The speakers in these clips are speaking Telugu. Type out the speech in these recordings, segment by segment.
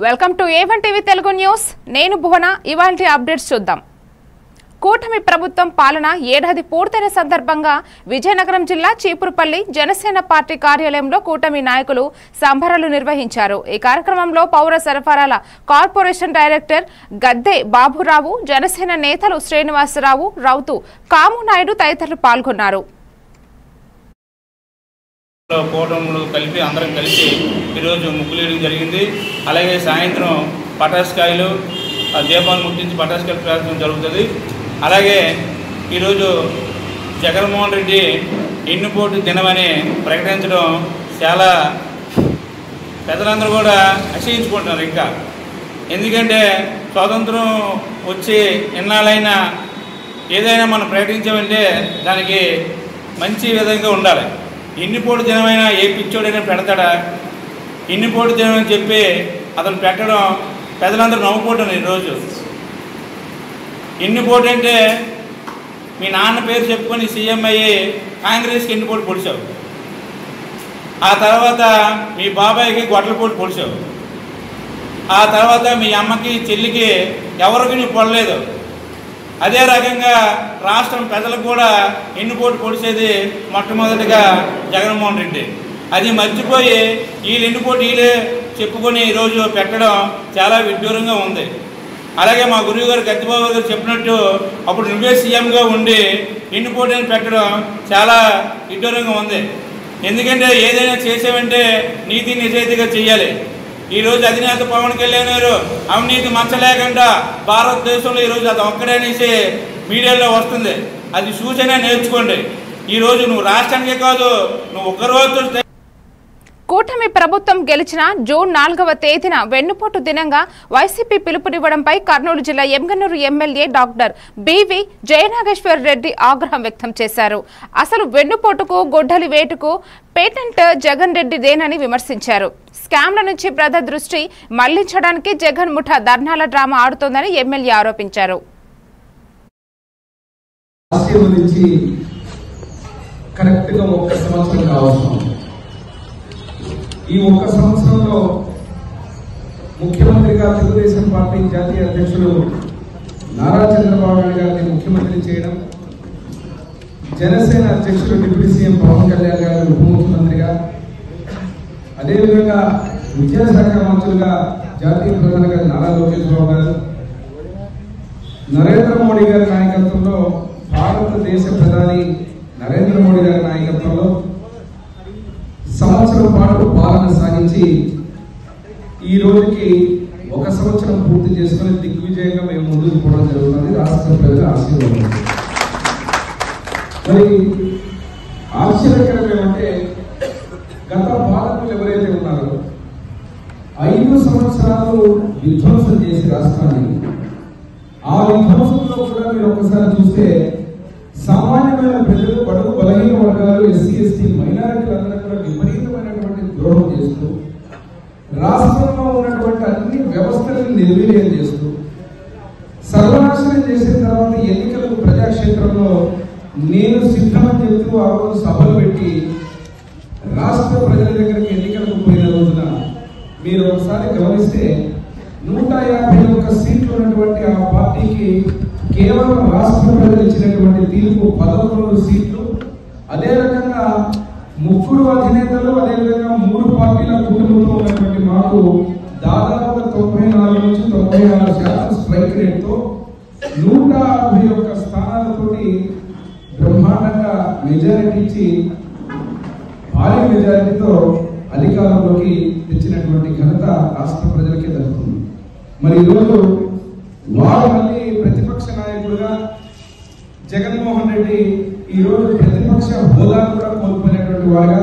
Welcome to A1 TV Telugu news. నేను భువన. ఇవాల్టి అప్డేట్స్ చూద్దాం. కూటమి ప్రభుత్వం పాలన ఏడాది పూర్తయిన సందర్భంగా విజయనగరం జిల్లా చీపురుపల్లి జనసేన పార్టీ కార్యాలయంలో కూటమి నాయకులు సంబరాలు నిర్వహించారు. ఈ కార్యక్రమంలో పౌర సరఫరాల కార్పొరేషన్ డైరెక్టర్ గద్దె బాబురావు, జనసేన నేతలు శ్రీనివాసరావు, రౌతు కామునాయుడు తదితరులు పాల్గొన్నారు. కూటములు కలిపి అందరం కలిసి ఈరోజు ముగ్గులేయడం జరిగింది. అలాగే సాయంత్రం పటాస్కాయలు దీపాలు ముట్టించి పటాస్కాయలు ప్రారంభం జరుగుతుంది. అలాగే ఈరోజు జగన్మోహన్ రెడ్డి ఎన్నిపోటు దినమని ప్రకటించడం చాలా పెద్దలందరూ కూడా అసహించుకుంటున్నారు. ఇంకా ఎందుకంటే స్వాతంత్రం వచ్చి ఎన్నాళ్ళైనా ఏదైనా మనం ప్రకటించామంటే దానికి మంచి విధంగా ఉండాలి. ఎన్నిపోటు దినమైనా ఏ పిచ్చోడైనా పెడతాడా? ఎన్నిపోటు దినం అని చెప్పి అతను పెట్టడం పెద్దలందరూ నవ్వుకోవటం. ఈరోజు ఎన్నిపోటు అంటే మీ నాన్న పేరు చెప్పుకొని సీఎం అయ్యి కాంగ్రెస్కి ఎన్నిపోటు పొడిచావు, ఆ తర్వాత మీ బాబాయ్కి గొడ్లపోటు పొడిచావు, ఆ తర్వాత మీ అమ్మకి చెల్లికి ఎవరికి నువ్వు పొడలేదు. అదే రకంగా రాష్ట్రం ప్రజలకు కూడా ఎన్నిపోటు పొడిచేది మొట్టమొదటిగా జగన్మోహన్ రెడ్డి. అది మర్చిపోయి వీళ్ళు ఎన్నిపోటు వీళ్ళే చెప్పుకొని ఈరోజు పెట్టడం చాలా విడ్డూరంగా ఉంది. అలాగే మా గురువు గారు గద్దెబాబు గారు చెప్పినట్టు అప్పుడు నువ్వే సీఎంగా ఉండి ఎన్నిపోటుని పెట్టడం చాలా విడ్డూరంగా ఉంది. ఎందుకంటే ఏదైనా చేసామంటే నీతి నిజాయితీగా చేయాలి. ఈరోజు అధినేత పవన్ కళ్యాణ్ గారు అవినీతి మచ్చలేకుండా భారతదేశంలో ఈరోజు అది ఒక్కడనేసి మీడియాలో వస్తుంది. అది సూచన నేర్చుకోండి. ఈరోజు నువ్వు రాష్ట్రానికే కాదు, నువ్వు ఒక్కరోజు కూటమి ప్రభుత్వం గెలిచిన జూన్ 4వ తేదీన వెన్నుపోటు దినంగా వైసీపీ పిలుపునివ్వడంపై కర్నూలు జిల్లా Yemmiganur MLA doctor BV Jayanageshwar Reddy ఆగ్రహం వ్యక్తం చేశారు. అసలు వెన్నుపోటుకు గొడ్డలి వేటుకు పేటెంట్ జగన్ రెడ్డిదేనని విమర్శించారు. స్కామ్ల నుంచి ప్రజల దృష్టి మళ్లించడానికి జగన్ ముఠా ధర్నాల డ్రామా ఆడుతోందని ఎమ్మెల్యే ఆరోపించారు. ఈ ఒక్క సంవత్సరంలో ముఖ్యమంత్రిగా తెలుగుదేశం పార్టీ జాతీయ అధ్యక్షులు నారా చంద్రబాబు నాయుడు గారిని ముఖ్యమంత్రి చేయడం, జనసేన అధ్యక్షులు డిప్యూటీ సీఎం పవన్ కళ్యాణ్ గారు ఉప ముఖ్యమంత్రిగా, అదేవిధంగా విద్యాశాఖ మంత్రులుగా జాతీయ ప్రధానిగా నారా లోకేష్ బాబు గారు, నరేంద్ర మోడీ గారి నాయకత్వంలో భారతదేశ ప్రధాని నరేంద్ర మోడీ గారి నాయకత్వంలో సంవత్సరం పాటు పాలన సాగించి ఈ రోజుకి ఒక సంవత్సరం పూర్తి చేసుకుని దిగ్విజయంగా మేము ముందుకు పోవడం జరుగుతుంది. రాష్ట్ర ప్రజల ఆశీర్వాదం. మరి ఆశ్చర్యకరం ఏమంటే గత పాలకులు ఎవరైతే ఉన్నారో 5 సంవత్సరాలు విధ్వంసం చేసి రాష్ట్రాన్ని, ఆ విధ్వంసంలో కూడా మీరు ఒక్కసారి చూస్తే సామాన్యమైన ప్రజలు, బడుగు బలహీన వర్గాలు, ఎస్సీ ఎస్టీ మైనారిటీలందరూ కూడా విపరీతమైనటువంటి ద్రోహం చేస్తూ రాష్ట్రంలో ఉన్నటువంటి అన్ని వ్యవస్థలను నిర్వీర్యం చేస్తూ సర్వనాశనం చేసిన తర్వాత ఎన్నికలకు ప్రజాక్షేత్రంలో నేను సిద్ధమని చెప్తూ ఆ రోజు సభలు పెట్టి రాష్ట్ర ప్రజల దగ్గరికి ఎన్నికలకు పోయిన రోజున మీరు ఒకసారి గమనిస్తే 151 సీట్లు ఉన్నటువంటి ఆ పార్టీకి కేవలం రాష్ట్ర ప్రజలు ఇచ్చినటువంటి తీర్పు 11 సీట్లు. అదే రకంగా 3 అధినేతలు, అదేవిధంగా 3 పార్టీల కుటుంబంలో ఉన్నటువంటి మాకు దాదాపు 94 నుంచి 96% స్ట్రైక్ రేట్తో 161 స్థానాలతోటి బ్రహ్మాండంగా మెజారిటీ ఇచ్చి భారీ మెజారిటీతో అధికారంలోకి తెచ్చినటువంటి ఘనత రాష్ట్ర ప్రజలకే దక్కుతుంది. మరి ఈరోజు వారు మళ్ళీ ప్రతిపక్ష నాయకుడుగా జగన్మోహన్ రెడ్డి ఈరోజు ప్రతిపక్ష హోదా కూడా కోల్పోయినటువంటి వారుగా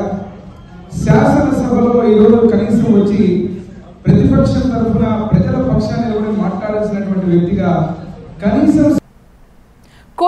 శాసనసభలో ఈరోజు కనీసం వచ్చి ప్రతిపక్షం తరఫున ప్రజల పక్షాన్ని ఎవరు మాట్లాడాల్సినటువంటి వ్యక్తిగా కనీసం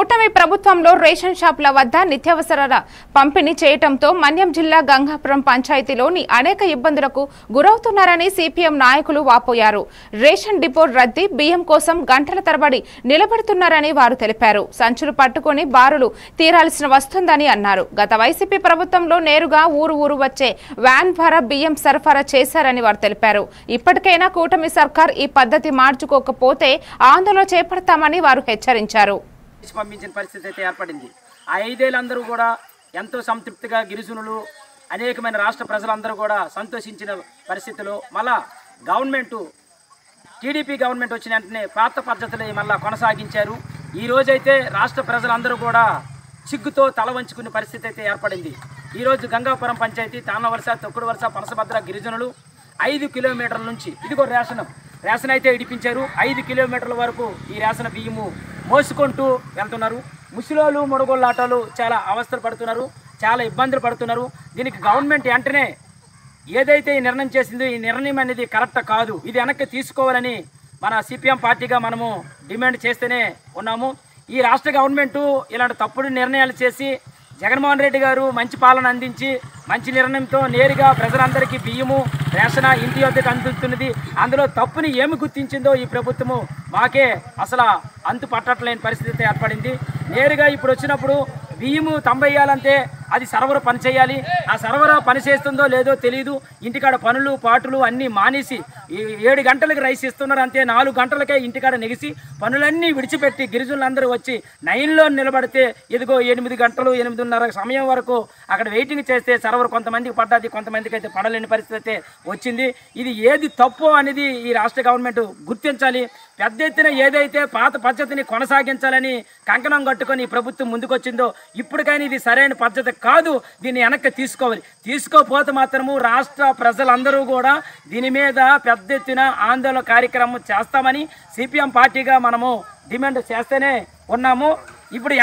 కూటమి ప్రభుత్వంలో రేషన్ షాపుల వద్ద నిత్యావసరాల పంపిణీ చేయడంతో మన్యం జిల్లా గంగాపురం పంచాయతీలోని అనేక ఇబ్బందులకు గురవుతున్నారని సిపిఎం నాయకులు వాపోయారు. రేషన్ డిపో రద్దీ, బియ్యం కోసం గంటల తరబడి నిలబడుతున్నారని వారు తెలిపారు. సంచులు పట్టుకుని బారులు తీరాల్సిన వస్తుందని అన్నారు. గత వైసీపీ ప్రభుత్వంలో నేరుగా ఊరు వచ్చే వ్యాన్ ద్వారా బియ్యం సరఫరా చేశారని వారు తెలిపారు. ఇప్పటికైనా కూటమి సర్కార్ ఈ పద్ధతి మార్చుకోకపోతే ఆందోళన చేపడతామని వారు హెచ్చరించారు. పంపించిన పరిస్థితి అయితే ఏర్పడింది. ఆ 5 ఏళ్ళందరూ కూడా ఎంతో సంతృప్తిగా గిరిజనులు అనేకమైన రాష్ట్ర ప్రజలందరూ కూడా సంతోషించిన పరిస్థితిలో మళ్ళా టీడీపీ గవర్నమెంట్ వచ్చిన వెంటనే పాత పద్ధతులు మళ్ళా కొనసాగించారు. ఈ రోజైతే రాష్ట్ర ప్రజలందరూ కూడా చిగ్గుతో తల వంచుకునే పరిస్థితి అయితే ఏర్పడింది. ఈరోజు గంగాపురం పంచాయతీ తానవలస, తొక్కుడు వలస, పనసభద్ర గిరిజనులు 5 కిలోమీటర్ల నుంచి ఇదిగో రేషన్ అయితే ఇడిపించారు. 5 కిలోమీటర్ల వరకు ఈ రేషన్ బియ్యము మోసుకుంటూ వెళ్తున్నారు. ముసలోళ్ళు, ముడగోళ్ళ ఆటోలు చాలా అవస్థలు పడుతున్నారు, చాలా ఇబ్బందులు పడుతున్నారు. దీనికి గవర్నమెంట్ వెంటనే ఏదైతే ఈ నిర్ణయం చేసిందో ఈ నిర్ణయం అనేది కరెక్ట్ కాదు, ఇది వెనక్కి తీసుకోవాలని మన సిపిఎం పార్టీగా మనము డిమాండ్ చేస్తూనే ఉన్నాము. ఈ రాష్ట్ర గవర్నమెంటు ఇలాంటి తప్పుడు నిర్ణయాలు చేసి జగన్మోహన్ రెడ్డి గారు మంచి పాలన అందించి మంచి నిర్ణయంతో నేరుగా ప్రజలందరికీ బియ్యము రేషన్ ఇంటి వద్దకు అందుతున్నది. అందులో తప్పుని ఏమి గుర్తించిందో ఈ ప్రభుత్వము మాకే అసలు అంతు పట్టట్లేని పరిస్థితి ఏర్పడింది. నేరుగా ఇప్పుడు వచ్చినప్పుడు బియ్యము తంబెయ్యాలంటే అది సర్వర్ పని చేయాలి. ఆ సర్వర్ పని చేస్తుందో లేదో తెలియదు. ఇంటికాడ పనులు పాటులు అన్నీ మానేసి 7 గంటలకు రైస్ ఇస్తున్నారు అంతే. 4 గంటలకే ఇంటికాడ నెగిసి పనులన్నీ విడిచిపెట్టి గిరిజనులందరూ వచ్చి లైన్లో నిలబడితే ఇదిగో 8 గంటలు 8:30 సమయం వరకు అక్కడ వెయిటింగ్ చేస్తే సర్వర్ కొంతమందికి పడ్డది, కొంతమందికి అయితే పడలేని పరిస్థితి అయితే వచ్చింది. ఇది ఏది తప్పు అనేది ఈ రాష్ట్ర గవర్నమెంట్ గుర్తించాలి. పెద్ద ఎత్తున ఏదైతే పాత పద్ధతిని కొనసాగించాలని కంకణం కట్టుకొని ప్రభుత్వం ముందుకొచ్చిందో ఇప్పటికైనా ఇది సరైన పద్ధతి కాదు, దీన్ని వెనక్కి తీసుకోవాలి. తీసుకోపోతే మాత్రము రాష్ట్ర ప్రజలందరూ కూడా దీని మీద పెద్ద ఎత్తున ఆందోళన కార్యక్రమం చేస్తామని సిపిఎం పార్టీగా మనము డిమాండ్ చేస్తూనే ఉన్నాము. ఇప్పుడు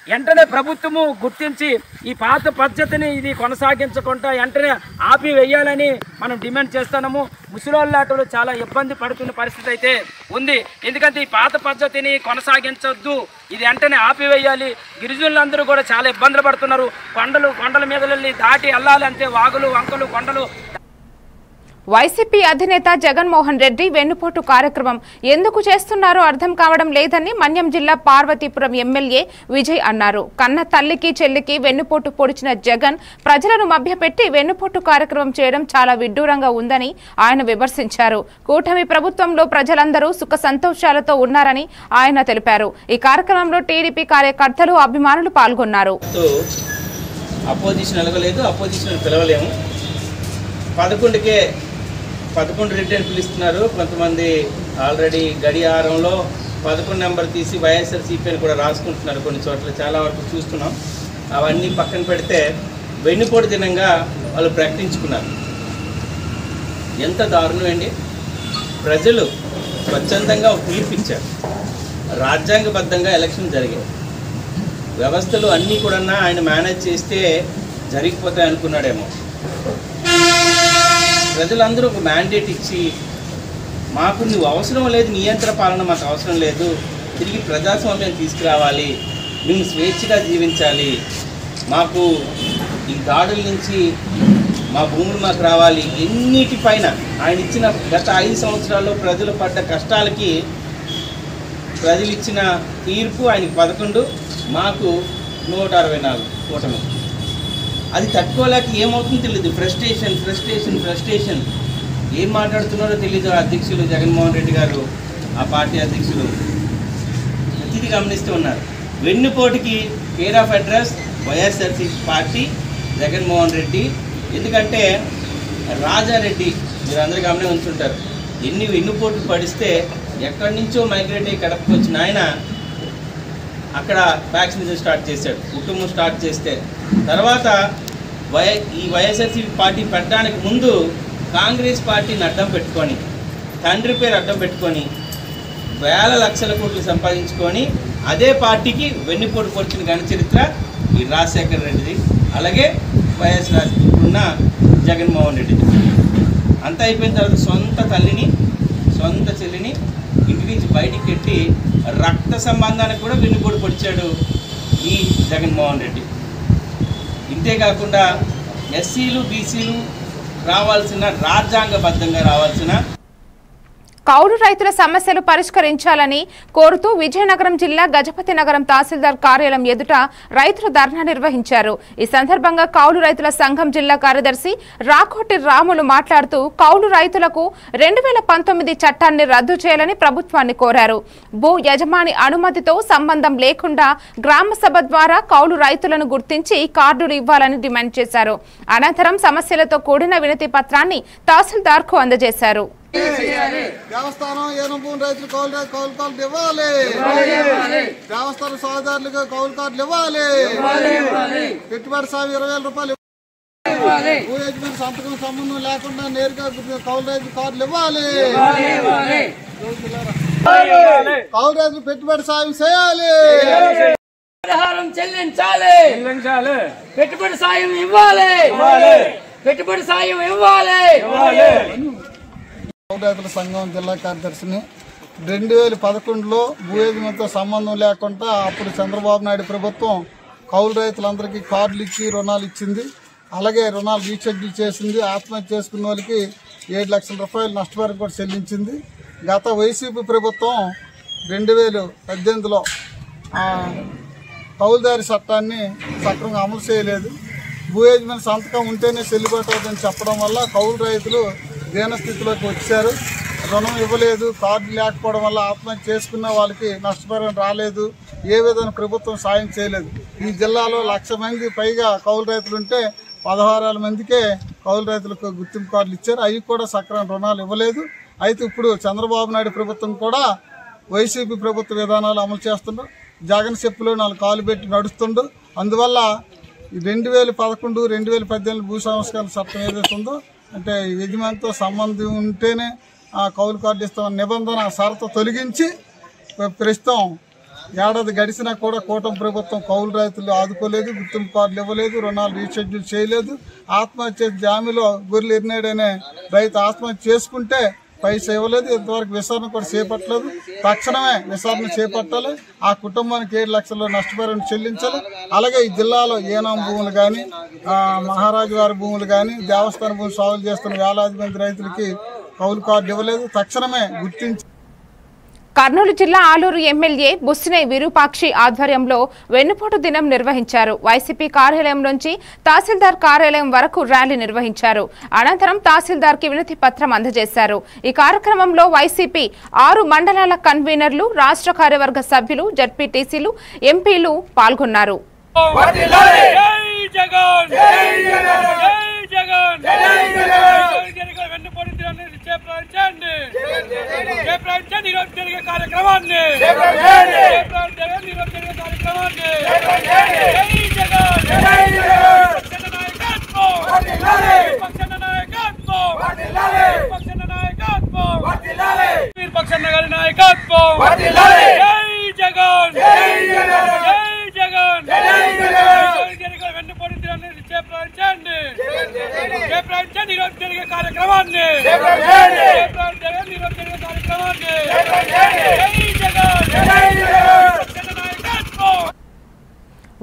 వెంటనే ప్రభుత్వము గుర్తించి ఈ పాత పద్ధతిని ఇది కొనసాగించకుండా వెంటనే ఆపివేయాలని మనం డిమాండ్ చేస్తున్నాము. ముసలోళ్ళాటలు చాలా ఇబ్బంది పడుతున్న పరిస్థితి అయితే ఉంది. ఎందుకంటే ఈ పాత పద్ధతిని కొనసాగించొద్దు, ఇది వెంటనే ఆపివేయాలి. గిరిజనులందరూ కూడా చాలా ఇబ్బందులు పడుతున్నారు. కొండల మీద వెళ్ళి దాటి వెళ్ళాలి అంతే, వాగులు వంకలు కొండలు. వైసీపీ అధినేత జగన్మోహన్ రెడ్డి వెన్నుపోటు కార్యక్రమం ఎందుకు చేస్తున్నారో అర్థం కావడం లేదని మన్యం జిల్లా పార్వతీపురం ఎమ్మెల్యే విజయ్ అన్నారు. కన్న తల్లికి చెల్లికి వెన్నుపోటు పొడిచిన జగన్ ప్రజలను మభ్యపెట్టి వెన్నుపోటు కార్యక్రమం చేయడం చాలా విడ్డూరంగా ఉందని ఆయన విమర్శించారు. కూటమి ప్రభుత్వంలో ప్రజలందరూ సుఖ సంతోషాలతో ఉన్నారని ఆయన తెలిపారు. ఈ కార్యక్రమంలో టీడీపీ కార్యకర్తలు, అభిమానులు పాల్గొన్నారు. 11 రిటర్న్ పిలుస్తున్నారు. కొంతమంది ఆల్రెడీ గడియారంలో 11 నెంబర్ తీసి వైఎస్ఆర్సీపీ అని కూడా రాసుకుంటున్నారు. కొన్ని చోట్ల చాలా వరకు చూస్తున్నాం. అవన్నీ పక్కన పెడితే వెన్నుపోటు దినంగా వాళ్ళు ప్రకటించుకున్నారు. ఎంత దారుణం అండి! ప్రజలు స్వచ్ఛందంగా పిలిపించారు. రాజ్యాంగబద్ధంగా ఎలక్షన్ జరిగాయి. వ్యవస్థలు అన్నీ కూడా ఆయన మేనేజ్ చేస్తే జరిగిపోతాయి అనుకున్నాడేమో. ప్రజలందరూ ఒక మ్యాండేట్ ఇచ్చి మాకు నువ్వు అవసరం లేదు, నియంత్రణ పాలన మాకు అవసరం లేదు, తిరిగి ప్రజాస్వామ్యం తీసుకురావాలి, మేము స్వేచ్ఛగా జీవించాలి, మాకు ఈ దాడుల నుంచి మా భూములు మాకు రావాలి, ఎన్నిటిపైన ఆయన ఇచ్చిన గత 5 సంవత్సరాల్లో ప్రజలు పడ్డ కష్టాలకి ప్రజలు ఇచ్చిన తీర్పు ఆయనకి 11, మాకు 164 కూటమి. అది తట్టుకోలేక ఏమవుతుందో తెలియదు. ఫ్రస్ట్రేషన్ ఏం మాట్లాడుతున్నారో తెలీదు. అధ్యక్షులు జగన్మోహన్ రెడ్డి గారు, ఆ పార్టీ అధ్యక్షులు ప్రతిదీ గమనిస్తూ ఉన్నారు. వెన్నుపోటుకి care of address YSRCP party, Jaganmohan Reddy. ఎందుకంటే రాజారెడ్డి మీరు అందరూ గమనించి ఉంటుంటారు. వెన్నుపోటు పడిస్తే ఎక్కడి నుంచో మైగ్రేట్ అయ్యి కడపకు వచ్చిన ఆయన అక్కడ వ్యాక్సినేషన్ స్టార్ట్ చేశాడు. కుటుంబం స్టార్ట్ చేస్తే తర్వాత ఈ వైఎస్ఆర్సీపీ పార్టీ పెట్టడానికి ముందు కాంగ్రెస్ పార్టీని అడ్డం పెట్టుకొని, తండ్రి పేరు అడ్డం పెట్టుకొని వేల లక్షల కోట్లు సంపాదించుకొని అదే పార్టీకి వెన్నుపోటు పొడిచిన ఘన చరిత్ర ఈ రాజశేఖర రెడ్డిది, అలాగే వైఎస్ ఉన్న జగన్మోహన్ రెడ్డిది. అంతా అయిపోయిన తర్వాత సొంత తల్లిని, సొంత చెల్లిని ఇంటి నుంచి బయటికి పెట్టి రక్త సంబంధానికి కూడా వెన్నుపోటు పొడిచాడు ఈ జగన్మోహన్ రెడ్డి. ఇంతేకాకుండా ఎస్సీలు బీసీలు రావాల్సిన రాజ్యాంగబద్ధంగా రావాల్సిన కౌలు రైతుల సమస్యలు పరిష్కరించాలని కోరుతూ విజయనగరం జిల్లా గజపతి నగరం తహసీల్దార్ కార్యాలయం ఎదుట రైతులు ధర్నా నిర్వహించారు. ఈ సందర్భంగా కౌలు రైతుల సంఘం జిల్లా కార్యదర్శి రాకోటి రాములు మాట్లాడుతూ కౌలు రైతులకు 2019 చట్టాన్ని రద్దు చేయాలని ప్రభుత్వాన్ని కోరారు. భూ యజమాని అనుమతితో సంబంధం లేకుండా గ్రామ సభ ద్వారా కౌలు రైతులను గుర్తించి కార్డులు ఇవ్వాలని డిమాండ్ చేశారు. అనంతరం సమస్యలతో కూడిన వినతి పత్రాన్ని తహసీల్దార్ కు అందజేశారు. దేవస్థానం ఏనుగు రైతులు కౌలు కార్డులు ఇవ్వాలి, దేవస్థానం సహోదరులకు కౌలు కార్డులు ఇవ్వాలి, పెట్టుబడి సాగు 20,000 రూపాయలు, భూ యజమాని సంతకం సంబంధం లేకుండా నేరుగా కౌలు రైతు కార్డులు ఇవ్వాలి, కౌలు రైతులు పెట్టుబడి సాగు చేయాలి, పరిహారం చెల్లించాలి, పెట్టుబడి సాయం ఇవ్వాలి, పెట్టుబడి సాయం ఇవ్వాలి. కౌలు రైతుల సంఘం జిల్లా కార్యదర్శిని 2011లో భూ యజమానితో సంబంధం లేకుండా అప్పుడు చంద్రబాబు నాయుడు ప్రభుత్వం కౌలు రైతులందరికీ కార్డులు ఇచ్చి రుణాలు ఇచ్చింది. అలాగే రుణాలు రీషెడ్యూల్ చేసింది. ఆత్మహత్య చేసుకున్న వాళ్ళకి 7 లక్షల రూపాయలు నష్టపరిహారం కూడా చెల్లించింది. గత వైసీపీ ప్రభుత్వం 2018లో కౌలుదారి చట్టాన్ని సక్రమంగా అమలు చేయలేదు. భూ యజమాని సంతకం ఉంటేనే చెల్లుబాటు అవుతుందని చెప్పడం వల్ల కౌలు రైతులు దీనస్థితిలోకి వచ్చారు. రుణం ఇవ్వలేదు, కార్డు లేకపోవడం వల్ల ఆత్మహత్య చేసుకున్న వాళ్ళకి నష్టపరిహారం రాలేదు. ఏ విధంగా ప్రభుత్వం సాయం చేయలేదు. ఈ జిల్లాలో 1,00,000 మంది పైగా కౌలు రైతులు ఉంటే 16,000 మందికే కౌలు రైతులకు గుర్తింపు కార్డులు ఇచ్చారు. అవి కూడా సక్రమ రుణాలు ఇవ్వలేదు. అయితే ఇప్పుడు చంద్రబాబు నాయుడు ప్రభుత్వం కూడా వైసీపీ ప్రభుత్వ విధానాలు అమలు చేస్తుండ్రు. జగన్ చెప్పులో 4 కాలు పెట్టి నడుస్తుండు. అందువల్ల 2011, 2018 భూ సంస్కరణ చట్టం ఏదైతే ఉందో అంటే యజమానితో సంబంధం ఉంటేనే కౌలు కార్డు ఇస్తామన్న నిబంధన షరతు తొలగించి ప్రస్తుతం ఏడాది గడిచినా కూడా కూటమి ప్రభుత్వం కౌలు రైతులు ఆదుకోలేదు, గుర్తింపు కార్డులు ఇవ్వలేదు, రుణాలు రీషెడ్యూల్ చేయలేదు. ఆత్మహత్య జామీలో గొర్రెలు ఎరినాడనే రైతు ఆత్మహత్య చేసుకుంటే పైసా ఇవ్వలేదు. ఇంతవరకు విచారణ కూడా చేపట్టలేదు. తక్షణమే విచారణ చేపట్టాలి. ఆ కుటుంబానికి 7 లక్షల నష్టపరిహారం చెల్లించాలి. అలాగే ఈ జిల్లాలో ఏనాం భూములు కానీ మహారాజు వారి భూములు కానీ దేవస్థాన భూములు సాగులు చేస్తున్న వేలాది మంది రైతులకి కౌలు కార్డు ఇవ్వలేదు. తక్షణమే గుర్తించి కర్నూలు జిల్లా ఆలూరు ఎమ్మెల్యే బుస్సినే విరూపాక్షి ఆధ్వర్యంలో వెన్నుపోటు దినం నిర్వహించారు. వైసీపీ కార్యాలయం నుంచి తహసీల్దార్ కార్యాలయం వరకు ర్యాలీ నిర్వహించారు. అనంతరం తహసీల్దార్ కి వినతి పత్రం అందజేశారు. ఈ కార్యక్రమంలో వైసీపీ 6 మండలాల కన్వీనర్లు, రాష్ట్ర కార్యవర్గ సభ్యులు, జడ్పీటీసీలు, ఎంపీలు పాల్గొన్నారు.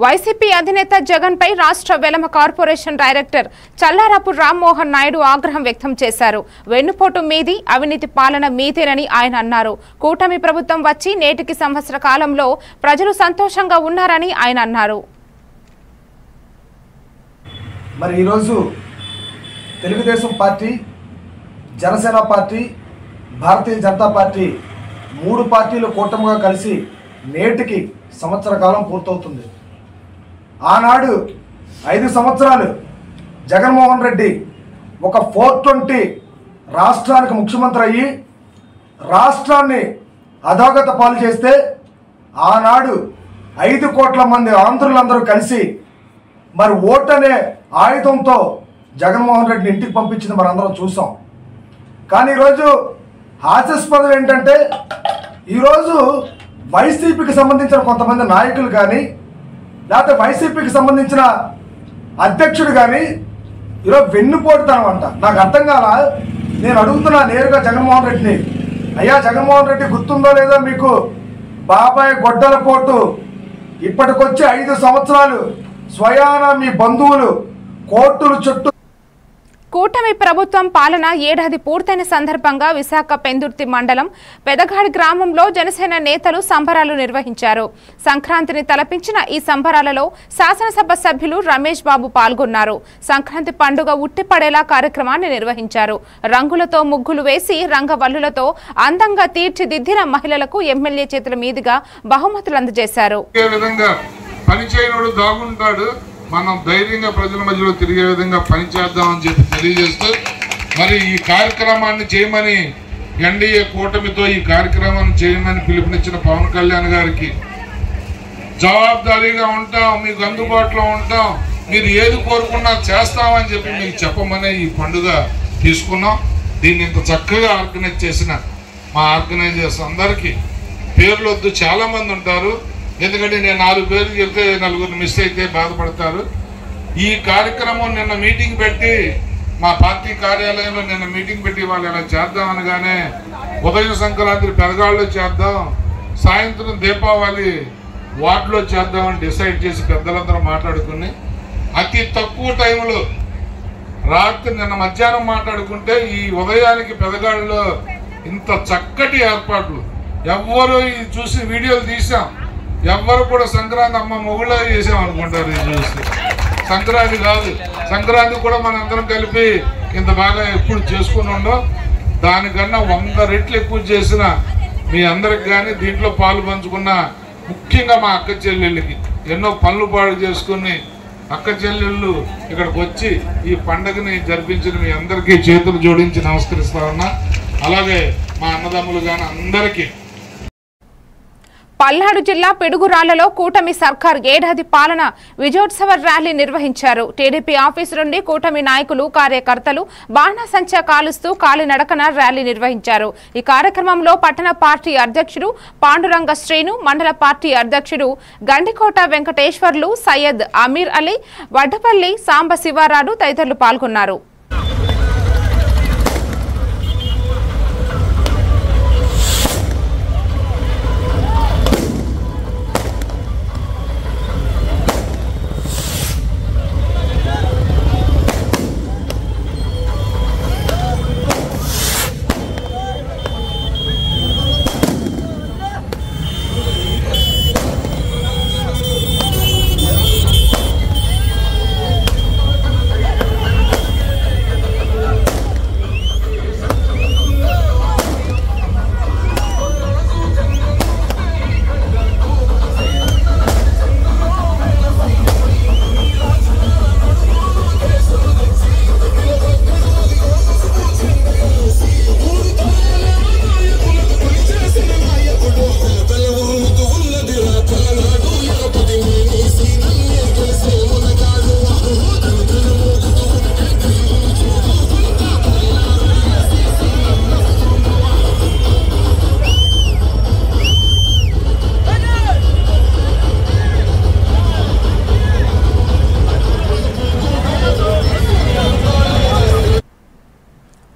వైసీపీ అధినేత జగన్ పై రాష్ట్ర వెలమ కార్పొరేషన్ డైరెక్టర్ చల్లారపు రామ్మోహన్ నాయుడు ఆగ్రహం వ్యక్తం చేశారు. వెన్నుపోటు మీది, అవినీతి పాలన మీదేనని ఆయన అన్నారు. కూటమి ప్రభుత్వం వచ్చి నేటికి సంవత్సర కాలంలో ప్రజలు సంతోషంగా ఉన్నారని ఆయన అన్నారు. మరి ఈరోజు Telugu Desam party, Janasena party, Bharatiya Janata party 3 పార్టీలు కూటమిగా కలిసి నేటికి సంవత్సర కాలం పూర్తవుతుంది. ఆనాడు 5 సంవత్సరాలు జగన్మోహన్ రెడ్డి ఒక 420 రాష్ట్రానికి ముఖ్యమంత్రి అయ్యి రాష్ట్రాన్ని అధోగత పాలు చేస్తే ఆనాడు 5 కోట్ల మంది ఆంధ్రులందరూ కలిసి మరి ఓటు అనే ఆయుధంతో జగన్మోహన్ రెడ్డిని ఇంటికి పంపించింది మరి అందరం చూసాం. కానీ ఈరోజు హాస్యాస్పదం ఏంటంటే ఈరోజు వైసీపీకి సంబంధించిన కొంతమంది నాయకులు కానీ లేకపోతే వైసీపీకి సంబంధించిన అధ్యక్షుడు కానీ ఈరోజు వెన్నుపోటుతనం అంట. నాకు అర్థం కాల. నేను అడుగుతున్నా నేరుగా జగన్మోహన్ రెడ్డిని, అయ్యా జగన్మోహన్ రెడ్డి గుర్తుందో లేదో మీకు, బాబాయ్ గొడ్డల పోటు ఇప్పటికొచ్చి 5 సంవత్సరాలు స్వయాన మీ బంధువులు కోర్టులు చుట్టూ. కూటమి ప్రభుత్వం పాలన ఏడాది పూర్తయిన సందర్భంగా విశాఖ పెందుర్తి మండలం పెదగాడి గ్రామంలో జనసేన నేతలు సంబరాలు నిర్వహించారు. సంక్రాంతిని తలపించిన ఈ సంబరాలలో శాసనసభ సభ్యులు రమేష్ బాబు పాల్గొన్నారు. సంక్రాంతి పండుగ ఉట్టిపడేలా కార్యక్రమాన్ని నిర్వహించారు. రంగులతో ముగ్గులు వేసి రంగవల్లులతో అందంగా తీర్చిదిద్దిన మహిళలకు ఎమ్మెల్యే చేతుల మీదుగా బహుమతులు అందజేశారు. మనం ధైర్యంగా ప్రజల మధ్యలో తిరిగే విధంగా పనిచేద్దామని చెప్పి తెలియజేస్తూ, మరి ఈ కార్యక్రమాన్ని చేయమని ఎన్డీఏ కూటమితో ఈ కార్యక్రమాన్ని చేయమని పిలుపునిచ్చిన పవన్ కళ్యాణ్ గారికి జవాబుదారీగా ఉంటాం, మీకు అందుబాటులో ఉంటాం, మీరు ఏది కోరుకున్నా చేస్తామని చెప్పి మీకు చెప్పమనే ఈ పండుగ తీసుకున్నాం. దీన్ని ఇంత చక్కగా ఆర్గనైజ్ చేసిన మా ఆర్గనైజర్స్ అందరికీ పేర్లు వద్దు, చాలామంది ఉంటారు. ఎందుకంటే నేను 4 పేర్లు చెప్తే 4 మిస్ అయితే బాధపడతారు. ఈ కార్యక్రమం నిన్న మీటింగ్ పెట్టి మా పార్టీ కార్యాలయంలో మీటింగ్ పెట్టి వాళ్ళు ఇలా చేద్దాం అనగానే ఉదయం సంక్రాంతి పెదగాళ్ళలో చేద్దాం, సాయంత్రం దీపావళి వార్డులో చేద్దామని డిసైడ్ చేసి పెద్దలందరూ మాట్లాడుకుని అతి తక్కువ టైంలో రాత్రి నిన్న మధ్యాహ్నం మాట్లాడుకుంటే ఈ ఉదయానికి పెదగాళ్ళలో ఇంత చక్కటి ఏర్పాట్లు. ఎవ్వరు చూసి వీడియోలు తీసాం, ఎవ్వరు కూడా సంక్రాంతి అమ్మ మొగుళ్ళ చేసాం అనుకుంటారు. ఇది చూస్తే సంక్రాంతి కాదు, సంక్రాంతి కూడా మనందరం కలిపి ఇంత బాగా ఎప్పుడు చేసుకుని ఉండవు. దానికన్నా 100 రెట్లు ఎక్కువ చేసిన మీ అందరికి కానీ దీంట్లో పాలు పంచుకున్న ముఖ్యంగా మా అక్క చెల్లెళ్ళకి ఎన్నో పనులు పాడు చేసుకుని అక్క చెల్లెళ్ళు ఇక్కడికి వచ్చి ఈ పండుగని జరిపించిన మీ అందరికీ చేతులు జోడించి నమస్కరిస్తా ఉన్నా. అలాగే మా అన్నదమ్ములు కానీ అందరికీ. పల్నాడు జిల్లా పిడుగురాళ్లలో కూటమి సర్కార్ ఏడాది పాలన విజయోత్సవ ర్యాలీ నిర్వహించారు. టీడీపీ ఆఫీసు నుండి కూటమి నాయకులు కార్యకర్తలు బాణాసంచా కాలుస్తూ కాలినడకన ర్యాలీ నిర్వహించారు. ఈ కార్యక్రమంలో పట్టణ పార్టీ అధ్యక్షుడు పాండురంగ శ్రీను, మండల పార్టీ అధ్యక్షుడు గండికోట వెంకటేశ్వర్లు, సయ్యద్ అమీర్ అలీ, వడ్డపల్లి సాంబ శివారాడు తదితరులు పాల్గొన్నారు.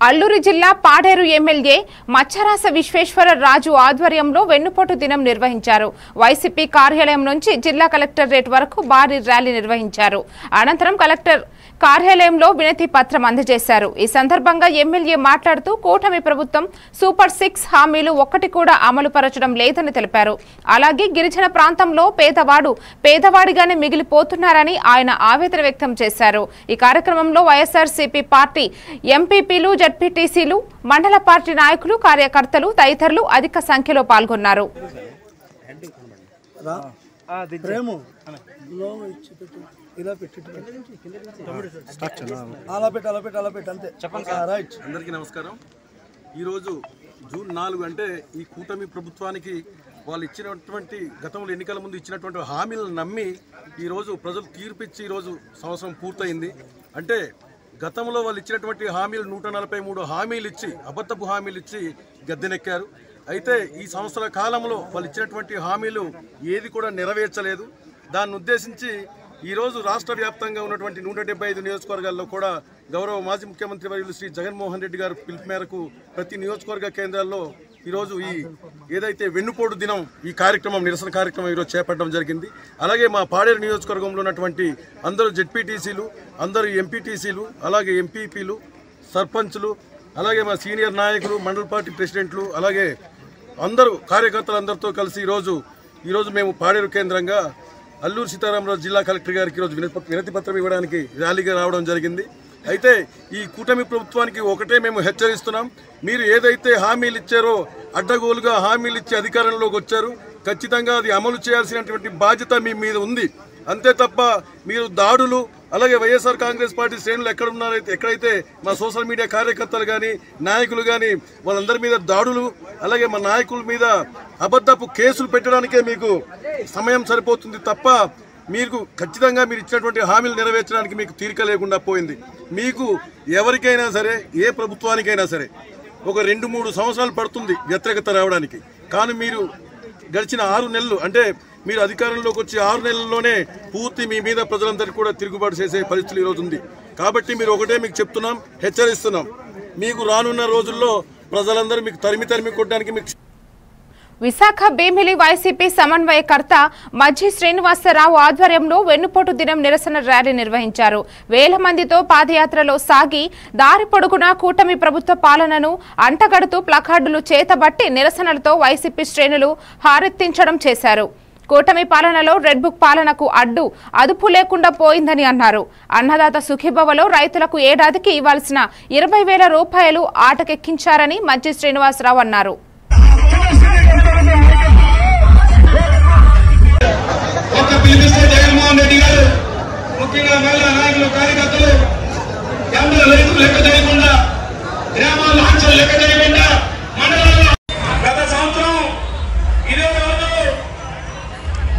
అల్లూరి జిల్లా పాడేరు ఎమ్మెల్యే మచ్చరాస విశ్వేశ్వర రాజు ఆధ్వర్యంలో వెన్నుపోటు దినం నిర్వహించారు. వైసీపీ కార్యాలయం నుంచి జిల్లా కలెక్టరేట్ వరకు భారీ ర్యాలీ నిర్వహించారు. అనంతరం కలెక్టర్ కార్యాలయంలో వినతి పత్రం అందజేశారు. ఈ సందర్భంగా ఎమ్మెల్యే మాట్లాడుతూ కూటమి ప్రభుత్వం సూపర్ 6 హామీలు ఒక్కటి కూడా అమలు పరచడం లేదని తెలిపారు. అలాగే గిరిజన ప్రాంతంలో పేదవాడిగానే మిగిలిపోతున్నారని ఆయన ఆవేదన వ్యక్తం చేశారు. ఈ కార్యక్రమంలో వైఎస్ఆర్సీపీ పార్టీ ఎంపీపీలు, జడ్పీటీసీలు, మండల పార్టీ నాయకులు, కార్యకర్తలు తదితరులు అధిక సంఖ్యలో పాల్గొన్నారు. అందరికీ నమస్కారం. ఈరోజు జూన్ 4 అంటే ఈ కూటమి ప్రభుత్వానికి వాళ్ళు ఇచ్చినటువంటి గతంలో ఎన్నికల ముందు ఇచ్చినటువంటి హామీలను నమ్మి ఈరోజు ప్రజలు తీర్పిచ్చి ఈరోజు సంవత్సరం పూర్తయింది. అంటే గతంలో వాళ్ళు ఇచ్చినటువంటి హామీలు 143 హామీలు ఇచ్చి అబద్ధపు హామీలు ఇచ్చి గద్దెనెక్కారు. అయితే ఈ సంవత్సర కాలంలో వాళ్ళు ఇచ్చినటువంటి హామీలు ఏది కూడా నెరవేర్చలేదు. దాన్ని ఉద్దేశించి ఈరోజు రాష్ట్ర వ్యాప్తంగా ఉన్నటువంటి 175 నియోజకవర్గాల్లో కూడా గౌరవ మాజీ ముఖ్యమంత్రి వర్యులు శ్రీ జగన్మోహన్ రెడ్డి గారు పిలుపు మేరకు ప్రతి నియోజకవర్గ కేంద్రాల్లో ఈరోజు ఏదైతే వెన్నుపోటు దినం ఈ కార్యక్రమం నిరసన కార్యక్రమం ఈరోజు చేపట్టడం జరిగింది. అలాగే మా పాడేరు నియోజకవర్గంలో ఉన్నటువంటి అందరూ జెడ్పీటీసీలు, అందరూ ఎంపీటీసీలు, అలాగే ఎంపీపీలు, సర్పంచ్లు, అలాగే మా సీనియర్ నాయకులు, మండల పార్టీ ప్రెసిడెంట్లు, అలాగే అందరూ కార్యకర్తలందరితో కలిసి ఈరోజు మేము పాడేరు కేంద్రంగా అల్లూరు సీతారామరాజు జిల్లా కలెక్టర్ గారికి ఈరోజు వినతి పత్రం ఇవ్వడానికి ర్యాలీగా రావడం జరిగింది. అయితే ఈ కూటమి ప్రభుత్వానికి ఒకటే మేము హెచ్చరిస్తున్నాం, మీరు ఏదైతే హామీలు ఇచ్చారో అడ్డగోలుగా హామీలు ఇచ్చి అధికారంలోకి వచ్చారు, ఖచ్చితంగా అది అమలు చేయాల్సినటువంటి బాధ్యత మీ మీద ఉంది. అంతే తప్ప మీరు దాడులు, అలాగే వైఎస్ఆర్ కాంగ్రెస్ పార్టీ శ్రేణులు ఎక్కడైతే మా సోషల్ మీడియా కార్యకర్తలు కానీ నాయకులు కానీ వాళ్ళందరి మీద దాడులు, అలాగే మా నాయకుల మీద అబద్ధపు కేసులు పెట్టడానికే మీకు సమయం సరిపోతుంది తప్ప మీకు ఖచ్చితంగా మీరు ఇచ్చినటువంటి హామీలు నెరవేర్చడానికి మీకు తీరిక లేకుండా పోయింది. మీకు ఎవరికైనా సరే, ఏ ప్రభుత్వానికైనా సరే ఒక 2-3 సంవత్సరాలు పడుతుంది వ్యతిరేకత రావడానికి. కానీ మీరు గడిచిన 6 నెలలు, అంటే మీరు అధికారంలోకి వచ్చి 6 నెలల్లోనే పూర్తి మీ మీద ప్రజలందరికీ కూడా తిరుగుబాటు చేసే పరిస్థితులు ఈరోజు ఉంది. కాబట్టి మీరు ఒకటే మీకు చెప్తున్నాం, హెచ్చరిస్తున్నాం, మీకు రానున్న రోజుల్లో ప్రజలందరూ మీకు తరిమి కొట్టడానికి మీకు. విశాఖ భీమిలి వైసీపీ సమన్వయకర్త మజ్జి శ్రీనివాసరావు ఆధ్వర్యంలో వెన్నుపోటు దినం నిరసన ర్యాలీ నిర్వహించారు. వేల మందితో పాదయాత్రలో సాగి దారి పొడుగునా కూటమి ప్రభుత్వ పాలనను అంటగడుతూ ప్లకార్డులు చేతబట్టి నిరసనలతో వైసీపీ శ్రేణులు హారెత్తించడం చేశారు. కూటమి పాలనలో రెడ్ బుక్ పాలనకు అదుపు లేకుండా పోయిందని అన్నారు. అన్నదాత సుఖీభవలో రైతులకు ఏడాదికి ఇవ్వాల్సిన 20,000 రూపాయలు ఆటకెక్కించారని మజ్జి శ్రీనివాసరావు అన్నారు. జగన్మోహన్ రెడ్డి గారు ముఖ్యంగా మహిళా నాయకులు, కార్యకర్తలు అందరూ రైతులు లెక్క చేయకుండా, గ్రామాల్లో ఆంక్షలు లెక్క చేయకుండా, మండలాల్లో గత సంవత్సరం ఇదే రోజు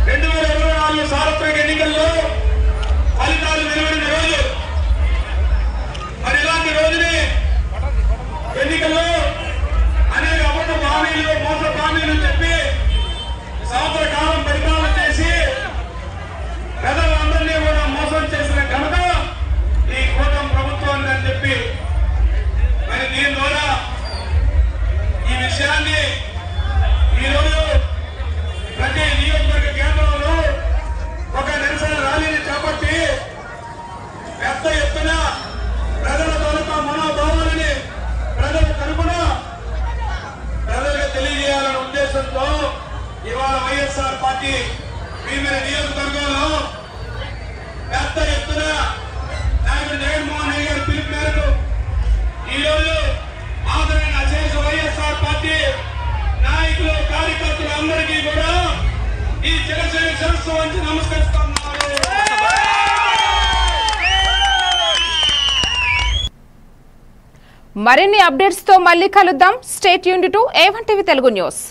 2024 సార్వత్రిక ఎన్నికల్లో ఫలితాలు వెలువడిన రోజు. మరి ఇలాంటి రోజుని ఎన్నికల్లో అనేక అబద్ధపు హామీలు, మోసపు హామీలు చెప్పి సంవత్సర కాలం పరిపాలన చేసి ప్రజలందరినీ కూడా మోసం చేసిన ఘనత ఈ కూటమి ప్రభుత్వానికి అని చెప్పి, మరి దీని ద్వారా ఈ విషయాన్ని ఈరోజు ప్రతి నియోజకవర్గ కేంద్రంలో ఒక నిరసన ర్యాలీని చేపట్టి పెద్ద ఎత్తున ప్రజల తాలూకా మనోభావాలని ప్రజల తరపున ప్రజలకు తెలియజేయాలనే ఉద్దేశంతో ఇవాళ వైఎస్ఆర్ పార్టీ భీమిలి నియోజకవర్గంలో పెద్ద ఎత్తున నాయకుడు జగన్మోహన్ రెడ్డి గారి పిలుపు మేరకు ఈరోజు ఆదరణ అశేష వైఎస్ఆర్ పార్టీ నాయకులు, కార్యకర్తలు అందరికీ కూడా ఈ జనసేన శిరస్సు వంచి నమస్కరిస్తున్నారు. మరిన్ని అప్డేట్స్ తో మళ్ళీ కలుద్దాం. Stay tuned to A1 TV Telugu news.